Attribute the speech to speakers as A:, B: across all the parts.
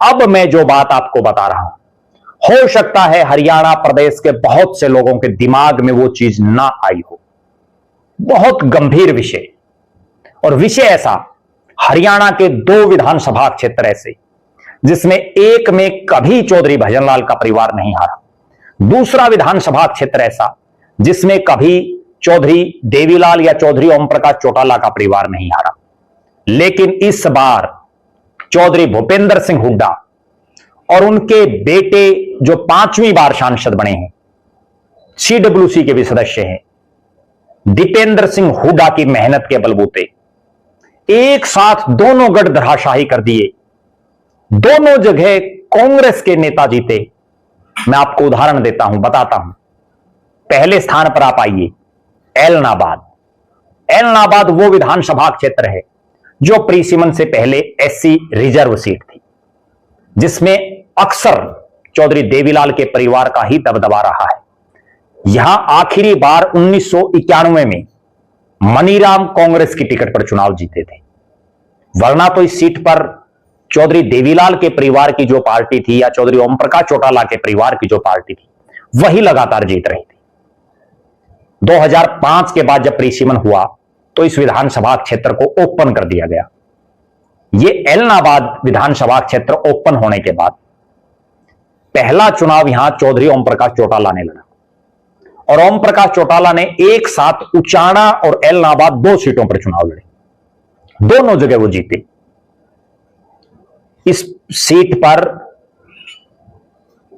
A: अब मैं जो बात आपको बता रहा हूं, हो सकता है हरियाणा प्रदेश के बहुत से लोगों के दिमाग में वो चीज ना आई हो। बहुत गंभीर विषय, और विषय ऐसा, हरियाणा के 2 विधानसभा क्षेत्र ऐसे जिसमें एक में कभी चौधरी भजनलाल का परिवार नहीं हारा, दूसरा विधानसभा क्षेत्र ऐसा जिसमें कभी चौधरी देवीलाल या चौधरी ओम प्रकाश चौटाला का परिवार नहीं हारा। लेकिन इस बार चौधरी भूपेंद्र सिंह हुड्डा और उनके बेटे जो 5वीं बार सांसद बने हैं, CWC के भी सदस्य हैं, दीपेंद्र सिंह हुड्डा की मेहनत के बलबूते एक साथ दोनों गढ़ धराशाही कर दिए। दोनों जगह कांग्रेस के नेता जीते। मैं आपको उदाहरण देता हूं, बताता हूं। पहले स्थान पर आप आइए, एलनाबाद। एलनाबाद वो विधानसभा क्षेत्र है जो प्रीसिमन से पहले SC रिजर्व सीट थी, जिसमें अक्सर चौधरी देवीलाल के परिवार का ही दबदबा रहा है। यहां आखिरी बार 1991 में मनीराम कांग्रेस की टिकट पर चुनाव जीते थे, वरना तो इस सीट पर चौधरी देवीलाल के परिवार की जो पार्टी थी या चौधरी ओम प्रकाश चौटाला के परिवार की जो पार्टी थी, वही लगातार जीत रही थी। 2005 के बाद जब प्रीसिमन हुआ तो इस विधानसभा क्षेत्र को ओपन कर दिया गया। यह एलनाबाद विधानसभा क्षेत्र ओपन होने के बाद पहला चुनाव यहां चौधरी ओम प्रकाश चौटाला ने लड़ा, और ओम प्रकाश चौटाला ने एक साथ उचाना और एलनाबाद 2 सीटों पर चुनाव लड़े। दोनों जगह वो जीते। इस सीट पर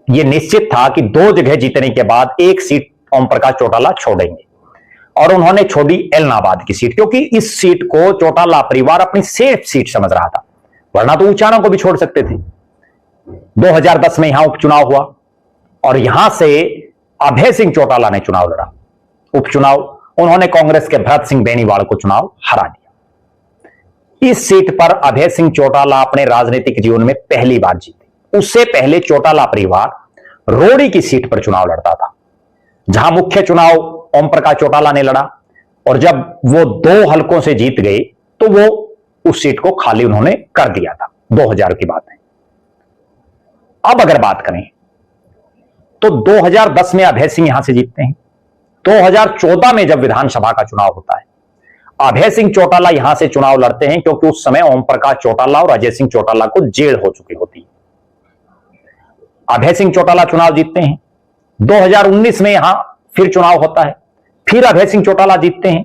A: यह निश्चित था कि 2 जगह जीतने के बाद एक सीट ओम प्रकाश चौटाला छोड़ेंगे, और उन्होंने छोड़ी एलनाबाद की सीट, क्योंकि इस सीट को चौटाला परिवार अपनी सेफ सीट समझ रहा था, वरना तो उचाना को भी छोड़ सकते थे। 2010 में यहां उपचुनाव हुआ और यहां से अभय सिंह चौटाला ने चुनाव लड़ा। उपचुनाव उन्होंने कांग्रेस के भरत सिंह बेनीवाल को चुनाव हरा दिया। इस सीट पर अभय सिंह चौटाला अपने राजनीतिक जीवन में पहली बार जीते। उससे पहले चौटाला परिवार रोड़ी की सीट पर चुनाव लड़ता था, जहां मुख्य चुनाव ओम प्रकाश चौटाला ने लड़ा, और जब वो 2 हलकों से जीत गए तो वो उस सीट को खाली उन्होंने कर दिया था। 2000 की बात है। अब अगर बात करें तो 2010 में अभय सिंह यहां से जीतते हैं। 2014 में जब विधानसभा का चुनाव होता है, अभय सिंह चौटाला यहां से चुनाव लड़ते हैं, क्योंकि उस समय ओम प्रकाश चौटाला और अजय सिंह चौटाला को जेल हो चुकी होती है। अभय सिंह चौटाला चुनाव जीतते हैं। 2019 में यहां फिर चुनाव होता है, फिर अभय सिंह चौटाला जीतते हैं,